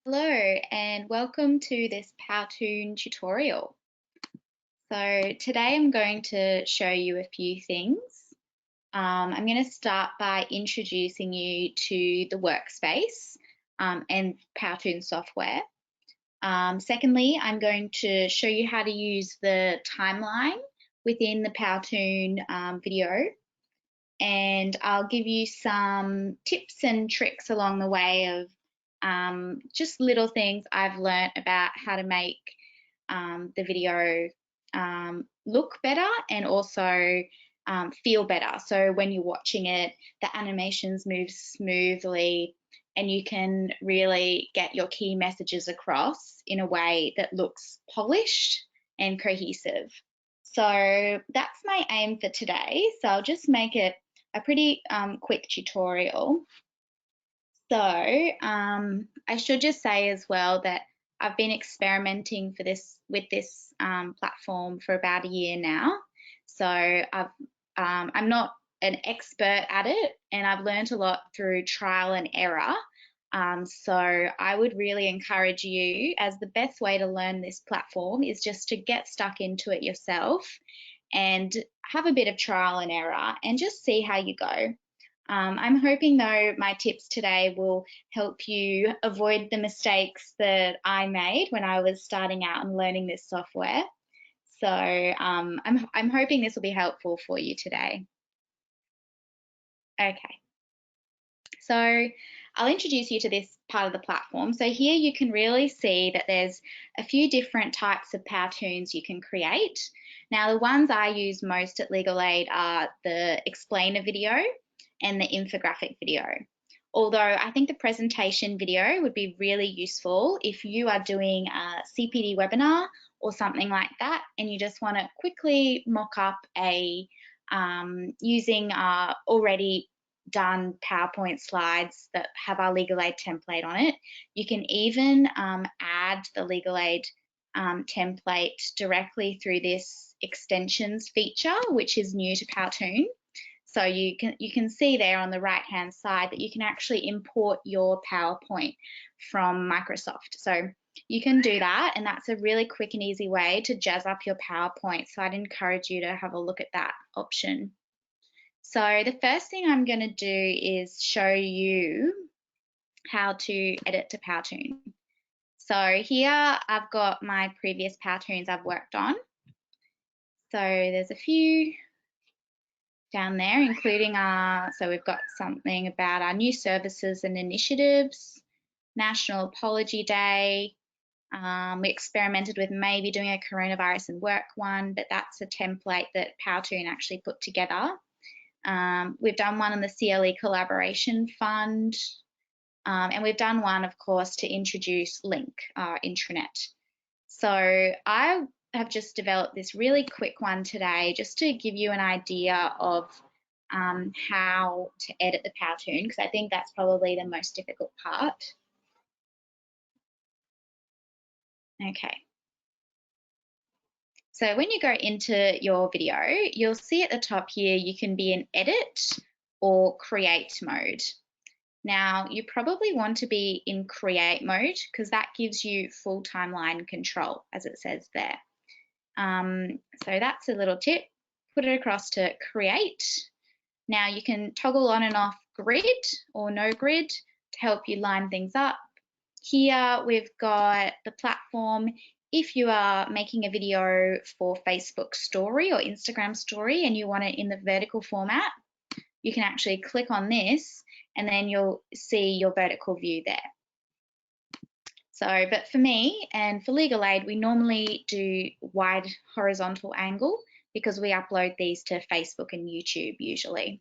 Hello and welcome to this Powtoon tutorial. So today I'm going to show you a few things. I'm going to start by introducing you to the workspace and Powtoon software. Secondly, I'm going to show you how to use the timeline within the Powtoon video, and I'll give you some tips and tricks along the way of just little things I've learnt about how to make the video look better and also feel better. So when you're watching it, the animations move smoothly and you can really get your key messages across in a way that looks polished and cohesive. So that's my aim for today. So I'll just make it a pretty quick tutorial. So I should just say as well that I've been experimenting with this platform for about a year now. So I'm not an expert at it, and I've learned a lot through trial and error. So I would really encourage you, as the best way to learn this platform is just to get stuck into it yourself and have a bit of trial and error and just see how you go. I'm hoping though my tips today will help you avoid the mistakes that I made when I was starting out and learning this software. So I'm hoping this will be helpful for you today. Okay, so I'll introduce you to this part of the platform. So here you can really see that there's a few different types of Powtoons you can create. Now the ones I use most at Legal Aid are the explainer video and the infographic video. Although I think the presentation video would be really useful if you are doing a CPD webinar or something like that and you just want to quickly mock up a using already done PowerPoint slides that have our Legal Aid template on it. You can even add the Legal Aid template directly through this extensions feature, which is new to Powtoon. So you can see there on the right hand side that you can actually import your PowerPoint from Microsoft. So you can do that, and that's a really quick and easy way to jazz up your PowerPoint. So I'd encourage you to have a look at that option. So the first thing I'm going to do is show you how to edit to Powtoon. So here I've got my previous Powtoons I've worked on. So there's a few down there, including so we've got something about our new services and initiatives, National Apology Day. We experimented with maybe doing a coronavirus and work one, but that's a template that Powtoon actually put together. We've done one on the CLE Collaboration Fund, and we've done one, of course, to introduce Link, our intranet. So I have just developed this really quick one today just to give you an idea of how to edit the Powtoon, because I think that's probably the most difficult part. Okay. So when you go into your video, you'll see at the top here, you can be in edit or create mode. Now, you probably want to be in create mode because that gives you full timeline control, as it says there. So that's a little tip. Put it across to create. Now you can toggle on and off grid or no grid to help you line things up. Here we've got the platform. If you are making a video for Facebook story or Instagram story and you want it in the vertical format, you can actually click on this and then you'll see your vertical view there. So, but for me and for Legal Aid, we normally do wide horizontal angle because we upload these to Facebook and YouTube usually,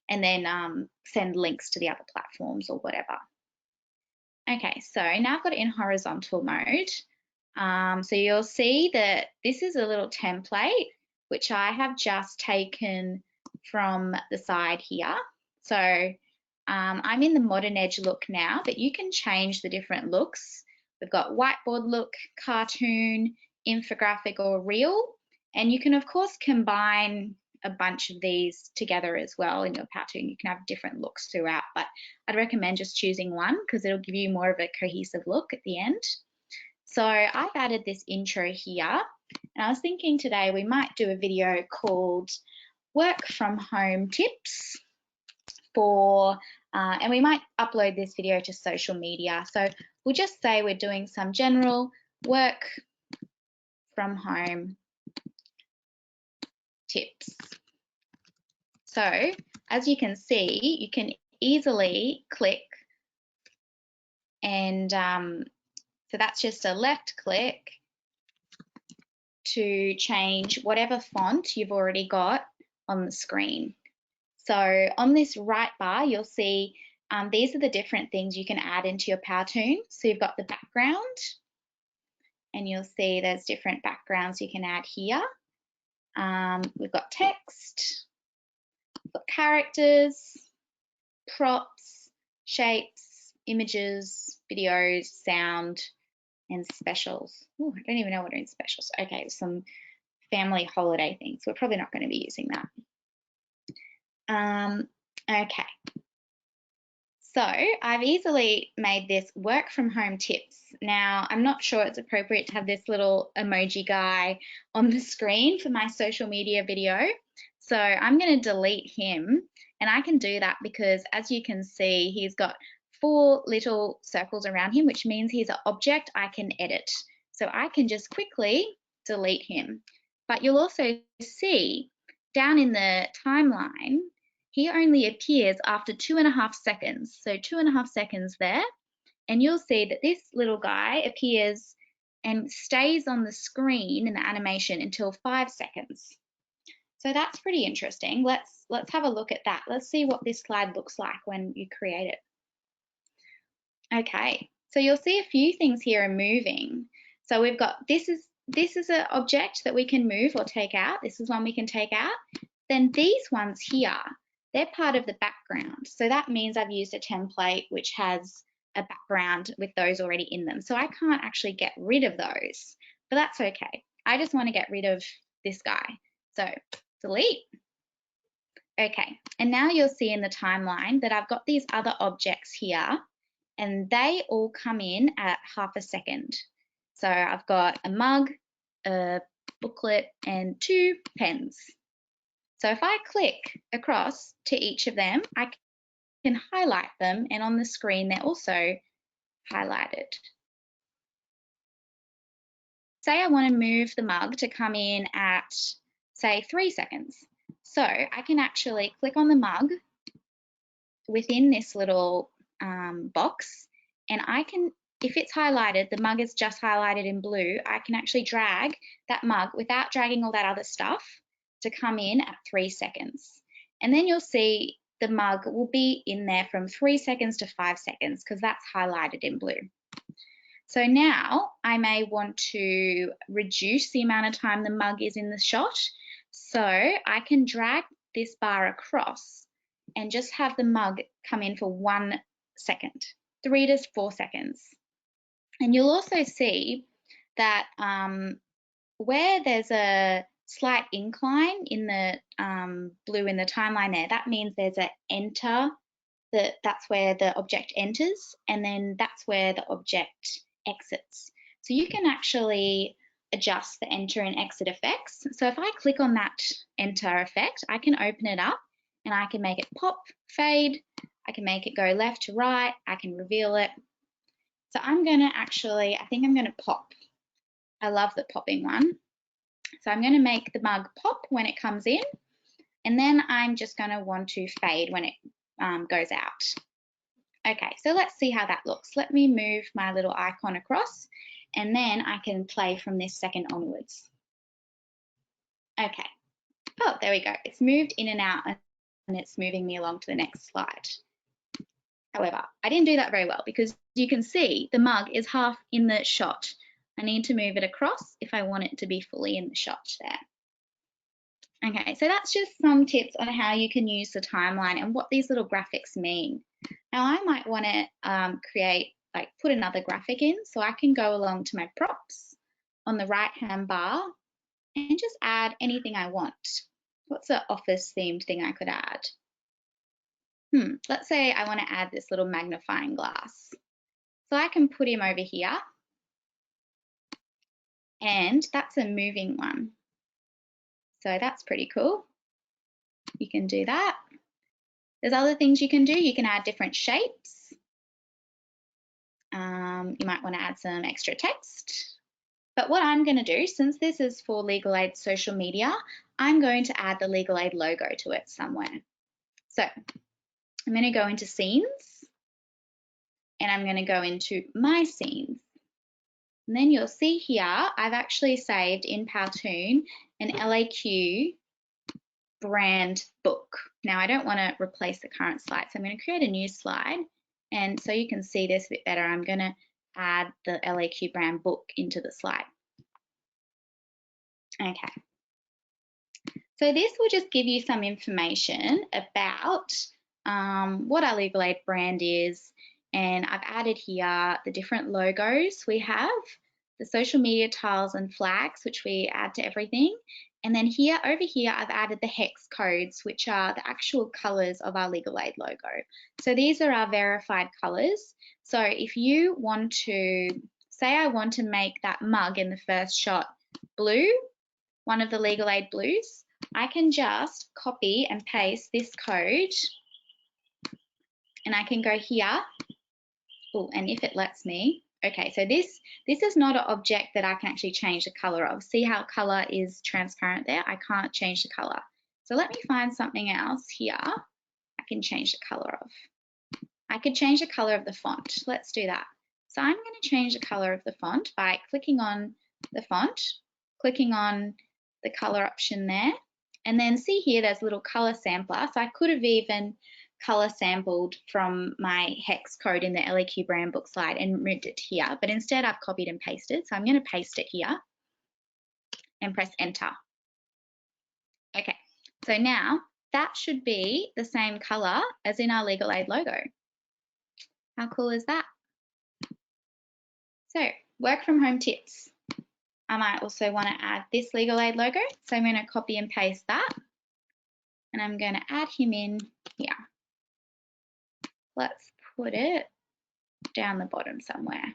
and then send links to the other platforms or whatever. Okay, so now I've got it in horizontal mode. So you'll see that this is a little template, which I have just taken from the side here. So I'm in the modern edge look now, but you can change the different looks. We've got whiteboard look, cartoon, infographic or reel, and you can of course combine a bunch of these together as well in your Powtoon. You can have different looks throughout, but I'd recommend just choosing one because it'll give you more of a cohesive look at the end. So I've added this intro here, and I was thinking today we might do a video called Work from Home Tips for, and we might upload this video to social media. So we'll just say we're doing some general work from home tips. So as you can see, you can easily click and so that's just a left click to change whatever font you've already got on the screen. So on this right bar, you'll see these are the different things you can add into your Powtoon. So you've got the background, and you'll see there's different backgrounds you can add here. We've got text, we've got characters, props, shapes, images, videos, sound, and specials. Ooh, I don't even know what are in specials. Okay, some family holiday things. We're probably not going to be using that. Okay. So I've easily made this work from home tips. Now, I'm not sure it's appropriate to have this little emoji guy on the screen for my social media video. So I'm going to delete him, and I can do that because as you can see, he's got 4 little circles around him, which means he's an object I can edit. So I can just quickly delete him. But you'll also see down in the timeline, he only appears after 2.5 seconds. So 2.5 seconds there, and you'll see that this little guy appears and stays on the screen in the animation until 5 seconds. So that's pretty interesting. Let's have a look at that. Let's see what this slide looks like when you create it. Okay, so you'll see a few things here are moving. So we've got this is an object that we can move or take out. This is one we can take out. Then these ones here, they're part of the background. So that means I've used a template which has a background with those already in them. So I can't actually get rid of those, but that's okay. I just want to get rid of this guy. So delete. Okay, and now you'll see in the timeline that I've got these other objects here, and they all come in at 0.5 seconds. So I've got a mug, a booklet, and 2 pens. So if I click across to each of them, I can highlight them, and on the screen they're also highlighted. Say I want to move the mug to come in at, say, 3 seconds. So I can actually click on the mug within this little box, and I can, if it's highlighted, the mug is just highlighted in blue, I can actually drag that mug without dragging all that other stuff to come in at 3 seconds. And then you'll see the mug will be in there from 3 seconds to 5 seconds because that's highlighted in blue. So now I may want to reduce the amount of time the mug is in the shot. So I can drag this bar across and just have the mug come in for 1 second, 3 to 4 seconds. And you'll also see that where there's a slight incline in the blue in the timeline there, that means there's an enter, that's where the object enters, and then that's where the object exits. So you can actually adjust the enter and exit effects. So if I click on that enter effect, I can open it up and I can make it pop, fade, I can make it go left to right, I can reveal it. So I'm going to actually, I think I'm going to pop. I love the popping one. So I'm going to make the mug pop when it comes in, and then I'm just going to want to fade when it goes out. Okay, so let's see how that looks. Let me move my little icon across, and then I can play from this second onwards. Okay. Oh, there we go. It's moved in and out, and it's moving me along to the next slide. However, I didn't do that very well because you can see the mug is half in the shot. I need to move it across if I want it to be fully in the shot there. Okay, so that's just some tips on how you can use the timeline and what these little graphics mean. Now I might want to create, like put another graphic in, so I can go along to my props on the right hand bar and just add anything I want. What's an office themed thing I could add? Let's say I want to add this little magnifying glass. So I can put him over here, and that's a moving one. So that's pretty cool. You can do that. There's other things you can do. You can add different shapes. You might want to add some extra text. But what I'm going to do, since this is for Legal Aid social media, I'm going to add the Legal Aid logo to it somewhere. So I'm going to go into Scenes, and I'm going to go into My Scenes. And then you'll see here, I've actually saved in Powtoon an LAQ brand book. Now I don't want to replace the current slide, so I'm going to create a new slide. And so you can see this a bit better, I'm going to add the LAQ brand book into the slide. Okay. So this will just give you some information about what our Legal Aid brand is. And I've added here the different logos we have, the social media tiles and flags, which we add to everything. And then here, over here, I've added the hex codes, which are the actual colours of our Legal Aid logo. So these are our verified colours. So if you want to, say I want to make that mug in the first shot blue, one of the Legal Aid blues, I can just copy and paste this code, and I can go here. Oh, and if it lets me, okay, so this is not an object that I can actually change the color of. See how color is transparent there? I can't change the color. So let me find something else here I can change the color of. I could change the color of the font. Let's do that. So I'm going to change the color of the font by clicking on the font, clicking on the color option there, and then see here there's a little color sampler. So I could have even color sampled from my hex code in the LAQ brand book slide and moved it here, but instead I've copied and pasted. So I'm going to paste it here and press enter. Okay, so now that should be the same color as in our Legal Aid logo. How cool is that? So work from home tips. I might also want to add this Legal Aid logo. So I'm going to copy and paste that, and I'm going to add him in here. Let's put it down the bottom somewhere.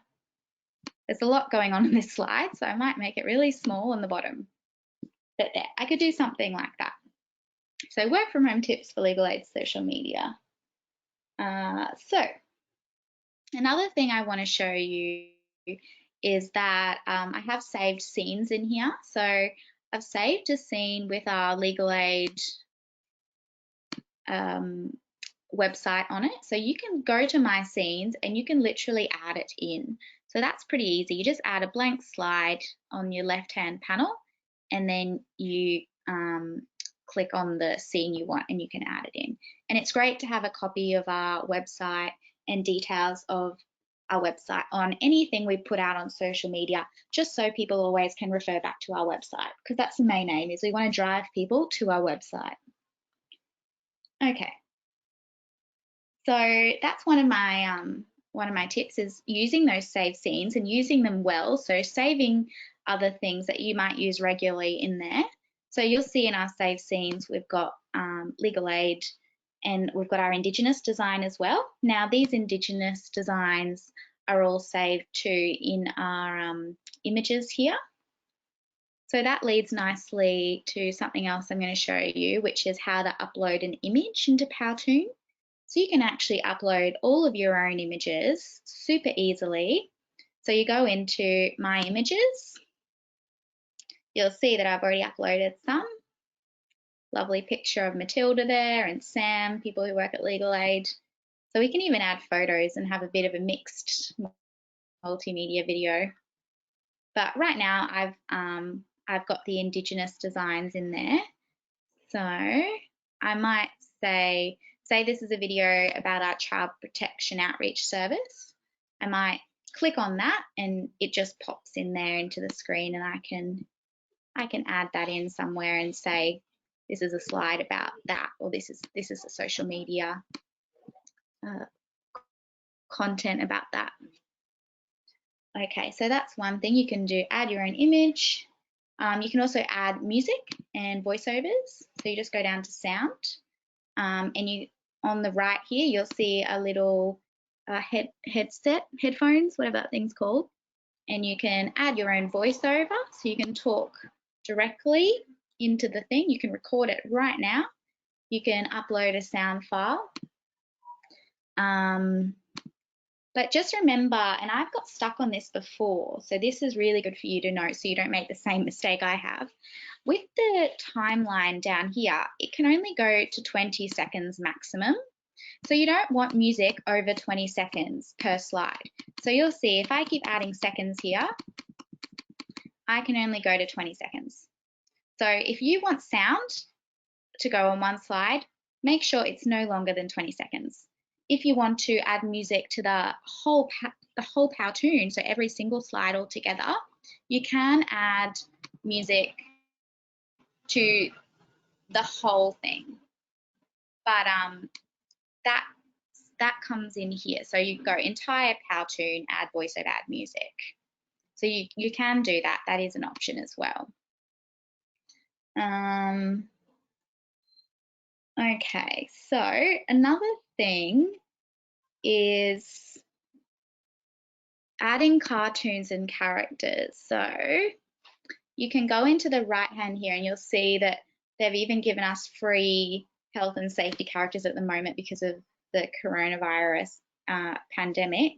There's a lot going on in this slide, so I might make it really small on the bottom. But there, I could do something like that. So work from home tips for Legal Aid social media. So another thing I want to show you is that I have saved scenes in here. So I've saved a scene with our Legal Aid website on it. So you can go to My Scenes and you can literally add it in. So that's pretty easy. You just add a blank slide on your left-hand panel, and then you click on the scene you want and you can add it in. And it's great to have a copy of our website and details of our website on anything we put out on social media, just so people always can refer back to our website, because that's the main aim, is we want to drive people to our website. Okay, so that's one of my tips, is using those saved scenes and using them well. So saving other things that you might use regularly in there. So you'll see in our saved scenes we've got Legal Aid, and we've got our Indigenous design as well. Now these Indigenous designs are all saved too in our images here. So that leads nicely to something else I'm going to show you, which is how to upload an image into Powtoon. So you can actually upload all of your own images super easily. So you go into My Images. You'll see that I've already uploaded some. Lovely picture of Matilda there and Sam, people who work at Legal Aid. So we can even add photos and have a bit of a mixed multimedia video. But right now I've got the Indigenous designs in there. So I might say this is a video about our Child Protection Outreach Service. I might click on that and it just pops in there into the screen, and I can add that in somewhere and say this is a slide about that, or this is the social media content about that. Okay, so that's one thing you can do, add your own image. You can also add music and voiceovers. So you just go down to sound, and you on the right here, you'll see a little headphones, whatever that thing's called, and you can add your own voiceover. So you can talk directly into the thing. You can record it right now. You can upload a sound file. But just remember, and I've got stuck on this before, so this is really good for you to know so you don't make the same mistake I have. With the timeline down here, it can only go to 20 seconds maximum. So you don't want music over 20 seconds per slide. So you'll see if I keep adding seconds here, I can only go to 20 seconds. So if you want sound to go on one slide, make sure it's no longer than 20 seconds. If you want to add music to the whole Powtoon, so every single slide altogether, you can add music to the whole thing. But that comes in here. So you go entire Powtoon, add voiceover, add music. So you can do that. That is an option as well. Okay, so another thing is adding cartoons and characters. So you can go into the right hand here and you'll see that they've even given us free health and safety characters at the moment because of the coronavirus pandemic.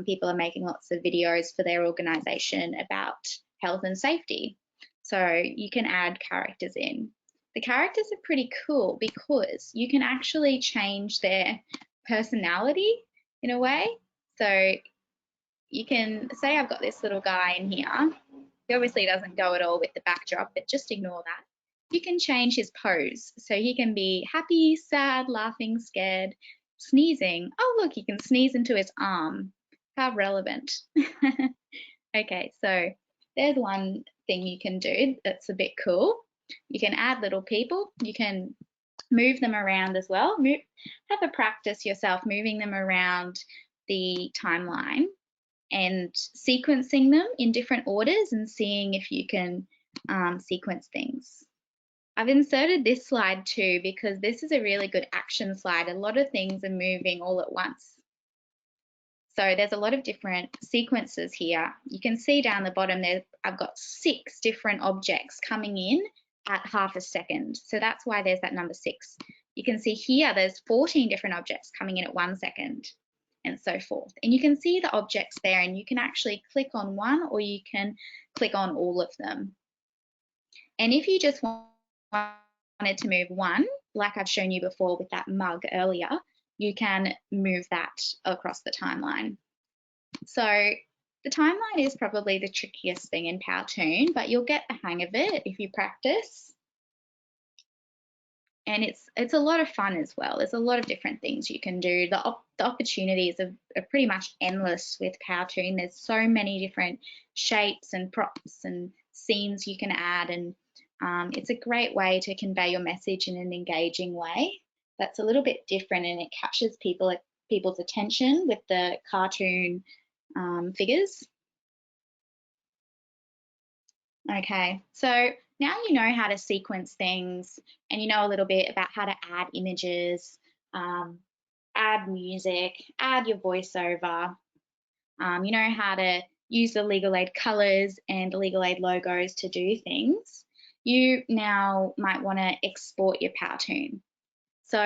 People are making lots of videos for their organisation about health and safety. So you can add characters in. The characters are pretty cool because you can actually change their personality in a way. So you can say I've got this little guy in here. He obviously doesn't go at all with the backdrop, but just ignore that. You can change his pose. So he can be happy, sad, laughing, scared, sneezing. Oh, look, he can sneeze into his arm. How relevant. Okay, so there's one thing you can do that's a bit cool. You can add little people. You can move them around as well. Have a practice yourself moving them around the timeline and sequencing them in different orders and seeing if you can sequence things. I've inserted this slide too because this is a really good action slide. A lot of things are moving all at once. So there's a lot of different sequences here. You can see down the bottom there, I've got 6 different objects coming in at half a second. So that's why there's that number 6. You can see here there's 14 different objects coming in at 1 second and so forth. And you can see the objects there and you can actually click on one or you can click on all of them. And if you just wanted to move one, like I've shown you before with that mug earlier, you can move that across the timeline. So the timeline is probably the trickiest thing in Powtoon, but you'll get the hang of it if you practice. And it's a lot of fun as well. There's a lot of different things you can do. The opportunities are pretty much endless with Powtoon. There's so many different shapes and props and scenes you can add, and it's a great way to convey your message in an engaging way. That's a little bit different and it captures people's attention with the cartoon figures. Okay, so now you know how to sequence things and you know a little bit about how to add images, add music, add your voiceover. You know how to use the Legal Aid colours and the Legal Aid logos to do things. You now might want to export your Powtoon. So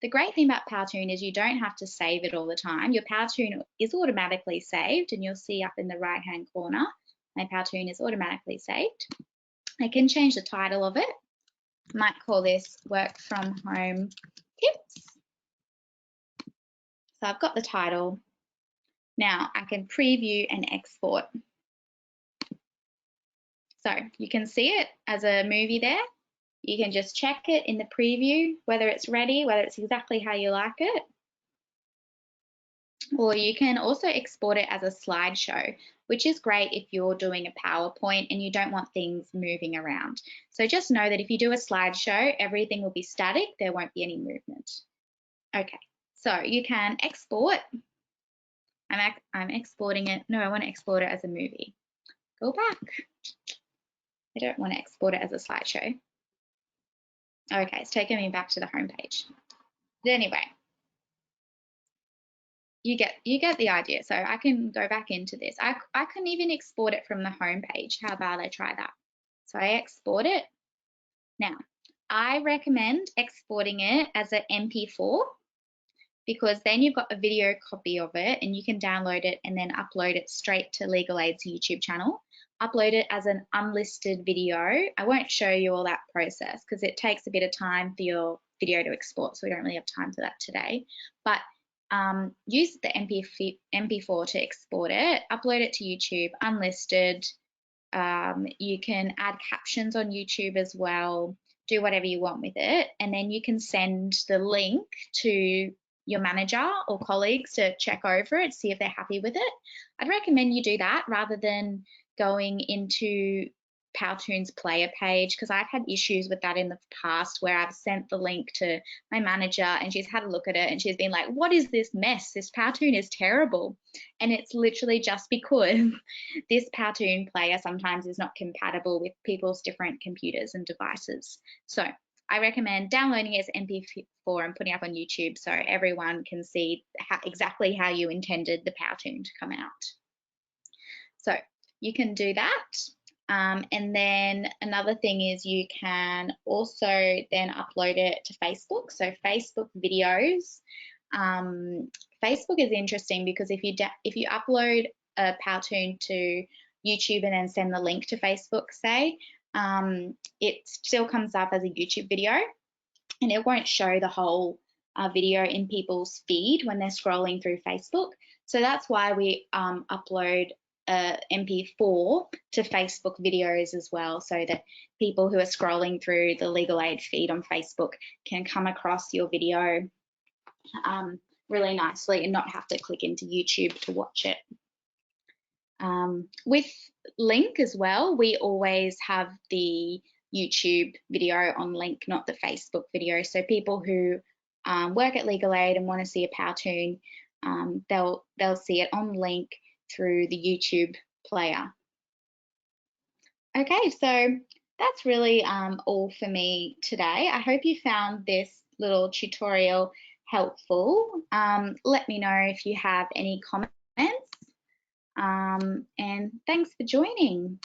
the great thing about Powtoon is you don't have to save it all the time. Your Powtoon is automatically saved and you'll see up in the right hand corner, my Powtoon is automatically saved. I can change the title of it. I might call this Work From Home Tips. So I've got the title. Now I can preview and export. So you can see it as a movie there. You can just check it in the preview, whether it's ready, whether it's exactly how you like it. Or you can also export it as a slideshow, which is great if you're doing a PowerPoint and you don't want things moving around. So just know that if you do a slideshow, everything will be static. There won't be any movement. Okay, so you can export. I'm exporting it. No, I want to export it as a movie. Go back. I don't want to export it as a slideshow. Okay, it's taking me back to the home page. But anyway, you get the idea. So I can go back into this. I can even export it from the home page. How about I try that? So I export it. Now, I recommend exporting it as an MP4 because then you've got a video copy of it and you can download it and then upload it straight to Legal Aid's YouTube channel. Upload it as an unlisted video. I won't show you all that process because it takes a bit of time for your video to export, so we don't really have time for that today. But use the MP4 to export it, upload it to YouTube, unlisted. You can add captions on YouTube as well, do whatever you want with it, and then you can send the link to your manager or colleagues to check over it, see if they're happy with it. I'd recommend you do that rather than going into Powtoon's player page, because I've had issues with that in the past where I've sent the link to my manager and she's had a look at it and she's been like, what is this mess? This Powtoon is terrible. And it's literally just because this Powtoon player sometimes is not compatible with people's different computers and devices. So I recommend downloading it as MP4 and putting it up on YouTube so everyone can see exactly how you intended the Powtoon to come out. So you can do that. And then another thing is you can also then upload it to Facebook. So Facebook videos. Facebook is interesting because if you upload a Powtoon to YouTube and then send the link to Facebook, say, it still comes up as a YouTube video and it won't show the whole video in people's feed when they're scrolling through Facebook. So that's why we upload MP4 to Facebook videos as well, so that people who are scrolling through the Legal Aid feed on Facebook can come across your video really nicely and not have to click into YouTube to watch it. With link as well, we always have the YouTube video on link, not the Facebook video. So people who work at Legal Aid and want to see a Powtoon, they'll see it on link through the YouTube player. Okay, so that's really all for me today. I hope you found this little tutorial helpful. Let me know if you have any comments, and thanks for joining.